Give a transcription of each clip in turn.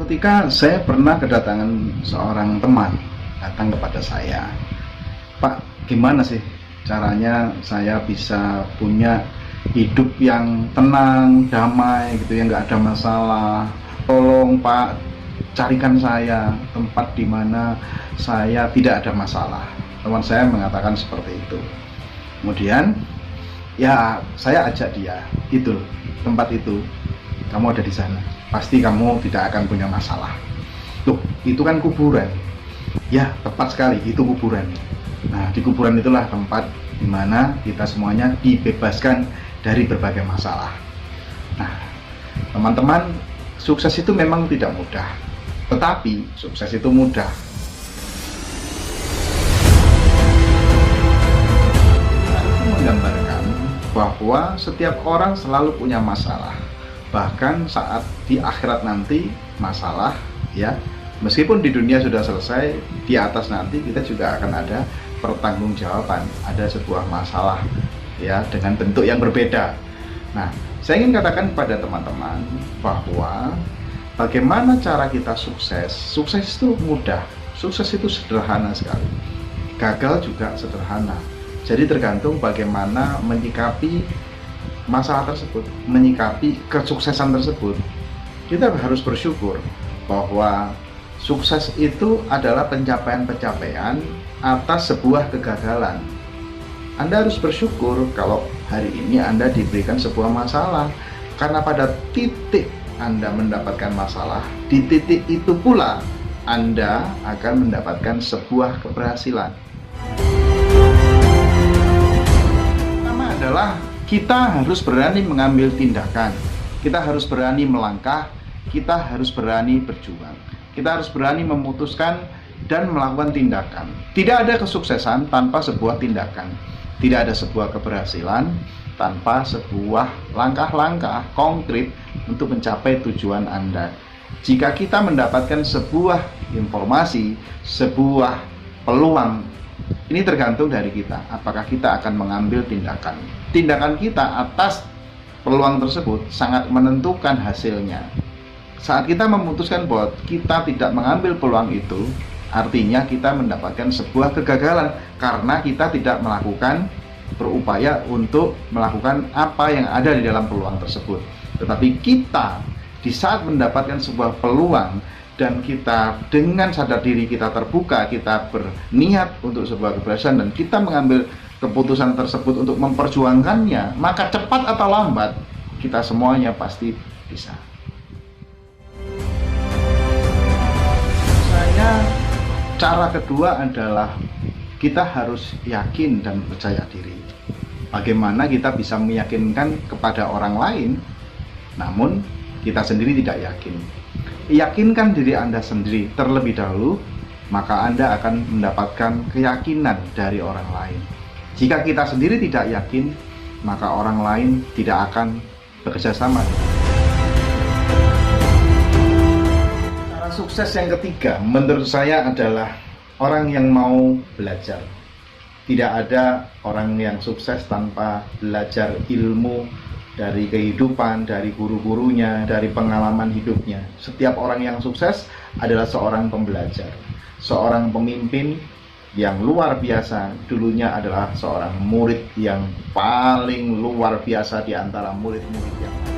ketika saya pernah kedatangan seorang teman datang kepada saya, Pak, gimana sih caranya saya bisa punya hidup yang tenang, damai gitu ya, nggak ada masalah. Tolong Pak, carikan saya tempat di mana saya tidak ada masalah. Teman saya mengatakan seperti itu. Kemudian ya saya ajak dia, itu tempat itu, kamu ada di sana, pasti kamu tidak akan punya masalah. Loh, itu kan kuburan. Ya, tepat sekali, itu kuburan. Nah, di kuburan itulah tempat di mana kita semuanya dibebaskan dari berbagai masalah. Nah, teman-teman, sukses itu memang tidak mudah, tetapi sukses itu mudah. Itu menggambarkan bahwa setiap orang selalu punya masalah. Bahkan saat di akhirat nanti masalah, ya, meskipun di dunia sudah selesai, di atas nanti kita juga akan ada pertanggungjawaban, ada sebuah masalah, ya, dengan bentuk yang berbeda. Nah, saya ingin katakan kepada teman-teman bahwa bagaimana cara kita sukses. Sukses itu mudah, sukses itu sederhana sekali, gagal juga sederhana. Jadi tergantung bagaimana menyikapi masalah tersebut, menyikapi kesuksesan tersebut. Kita harus bersyukur bahwa sukses itu adalah pencapaian-pencapaian atas sebuah kegagalan. Anda harus bersyukur kalau hari ini Anda diberikan sebuah masalah, karena pada titik Anda mendapatkan masalah, di titik itu pula Anda akan mendapatkan sebuah keberhasilan. Pertama adalah kita harus berani mengambil tindakan, kita harus berani melangkah, kita harus berani berjuang, kita harus berani memutuskan dan melakukan tindakan. Tidak ada kesuksesan tanpa sebuah tindakan, tidak ada sebuah keberhasilan tanpa sebuah langkah-langkah konkret untuk mencapai tujuan Anda. Jika kita mendapatkan sebuah informasi, sebuah peluang, ini tergantung dari kita, apakah kita akan mengambil tindakan. Tindakan kita atas peluang tersebut sangat menentukan hasilnya. Saat kita memutuskan bahwa kita tidak mengambil peluang itu, artinya kita mendapatkan sebuah kegagalan karena kita tidak melakukan, berupaya untuk melakukan apa yang ada di dalam peluang tersebut. Tetapi kita di saat mendapatkan sebuah peluang dan kita dengan sadar diri kita terbuka, kita berniat untuk sebuah keberhasilan dan kita mengambil keputusan tersebut untuk memperjuangkannya, maka cepat atau lambat kita semuanya pasti bisa. Cara kedua adalah kita harus yakin dan percaya diri. Bagaimana kita bisa meyakinkan kepada orang lain, namun kita sendiri tidak yakin. Yakinkan diri Anda sendiri terlebih dahulu, maka Anda akan mendapatkan keyakinan dari orang lain. Jika kita sendiri tidak yakin, maka orang lain tidak akan bekerja sama. Sukses yang ketiga menurut saya adalah orang yang mau belajar. Tidak ada orang yang sukses tanpa belajar ilmu dari kehidupan, dari guru-gurunya, dari pengalaman hidupnya. Setiap orang yang sukses adalah seorang pembelajar, seorang pemimpin yang luar biasa. Dulunya adalah seorang murid yang paling luar biasa di antara murid-murid yang lain.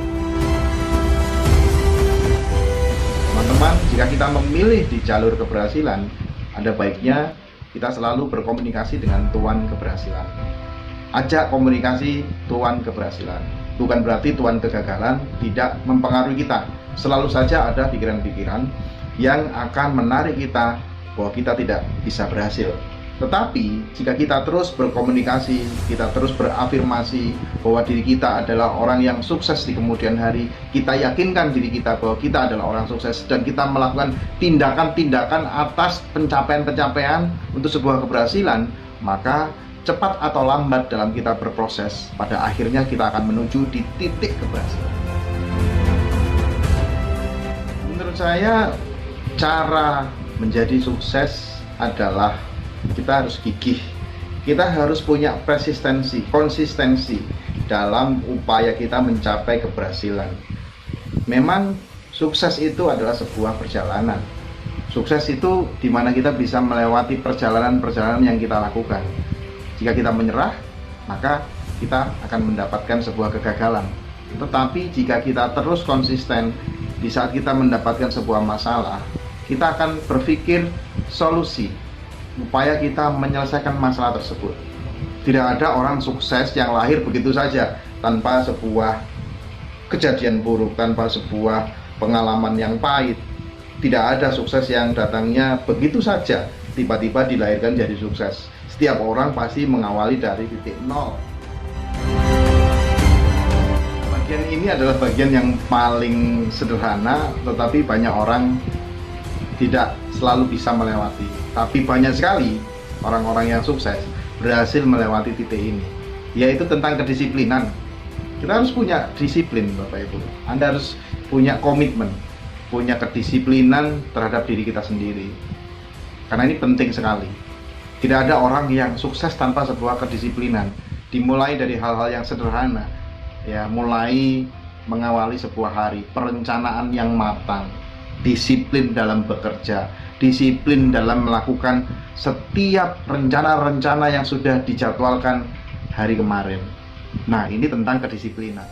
Teman-teman, jika kita memilih di jalur keberhasilan, ada baiknya kita selalu berkomunikasi dengan tuan keberhasilan. Ajak komunikasi tuan keberhasilan. Bukan berarti tuan kegagalan tidak mempengaruhi kita. Selalu saja ada pikiran-pikiran yang akan menarik kita bahwa kita tidak bisa berhasil. Tetapi jika kita terus berkomunikasi, kita terus berafirmasi bahwa diri kita adalah orang yang sukses di kemudian hari, kita yakinkan diri kita bahwa kita adalah orang sukses, dan kita melakukan tindakan-tindakan atas pencapaian-pencapaian untuk sebuah keberhasilan, maka cepat atau lambat dalam kita berproses, pada akhirnya kita akan menuju di titik keberhasilan. Menurut saya, cara menjadi sukses adalah kita harus gigih, kita harus punya persistensi, konsistensi dalam upaya kita mencapai keberhasilan. Memang Sukses itu adalah sebuah perjalanan. Sukses itu dimana kita bisa melewati perjalanan-perjalanan yang kita lakukan. Jika kita menyerah, maka kita akan mendapatkan sebuah kegagalan. Tetapi jika kita terus konsisten, di saat kita mendapatkan sebuah masalah, kita akan berpikir solusi, upaya kita menyelesaikan masalah tersebut. Tidak ada orang sukses yang lahir begitu saja, tanpa sebuah kejadian buruk, tanpa sebuah pengalaman yang pahit. Tidak ada sukses yang datangnya begitu saja, tiba-tiba dilahirkan jadi sukses. Setiap orang pasti mengawali dari titik nol. Bagian ini adalah bagian yang paling sederhana, tetapi banyak orang tidak selalu bisa melewati. Tapi banyak sekali orang-orang yang sukses berhasil melewati titik ini, yaitu tentang kedisiplinan. Kita harus punya disiplin, Bapak Ibu. Anda harus punya komitmen, punya kedisiplinan terhadap diri kita sendiri. Karena ini penting sekali. Tidak ada orang yang sukses tanpa sebuah kedisiplinan. Dimulai dari hal-hal yang sederhana, ya, mulai mengawali sebuah hari, perencanaan yang matang, disiplin dalam bekerja, disiplin dalam melakukan setiap rencana-rencana yang sudah dijadwalkan hari kemarin. Nah, ini tentang kedisiplinan.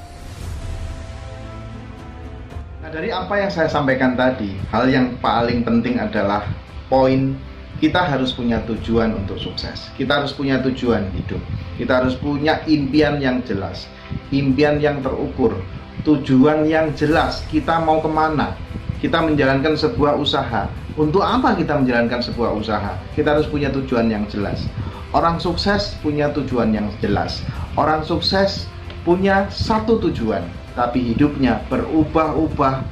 Nah, dari apa yang saya sampaikan tadi, hal yang paling penting adalah poin kita harus punya tujuan untuk sukses. Kita harus punya tujuan hidup. Kita harus punya impian yang jelas, impian yang terukur, tujuan yang jelas. Kita mau kemana? Kita menjalankan sebuah usaha. Untuk apa kita menjalankan sebuah usaha? Kita harus punya tujuan yang jelas. Orang sukses punya tujuan yang jelas. Orang sukses punya satu tujuan, tapi hidupnya berubah-ubah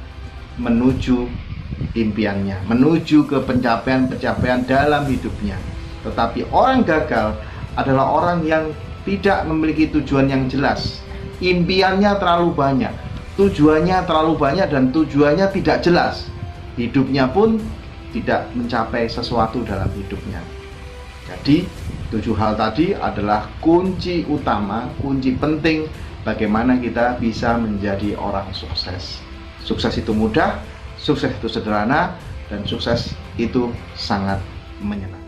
menuju impiannya, menuju ke pencapaian-pencapaian dalam hidupnya. Tetapi orang gagal adalah orang yang tidak memiliki tujuan yang jelas. Impiannya terlalu banyak, tujuannya terlalu banyak, dan tujuannya tidak jelas. Hidupnya pun tidak mencapai sesuatu dalam hidupnya. Jadi 7 hal tadi adalah kunci utama, kunci penting bagaimana kita bisa menjadi orang sukses. Sukses itu mudah, sukses itu sederhana, dan sukses itu sangat menyenangkan.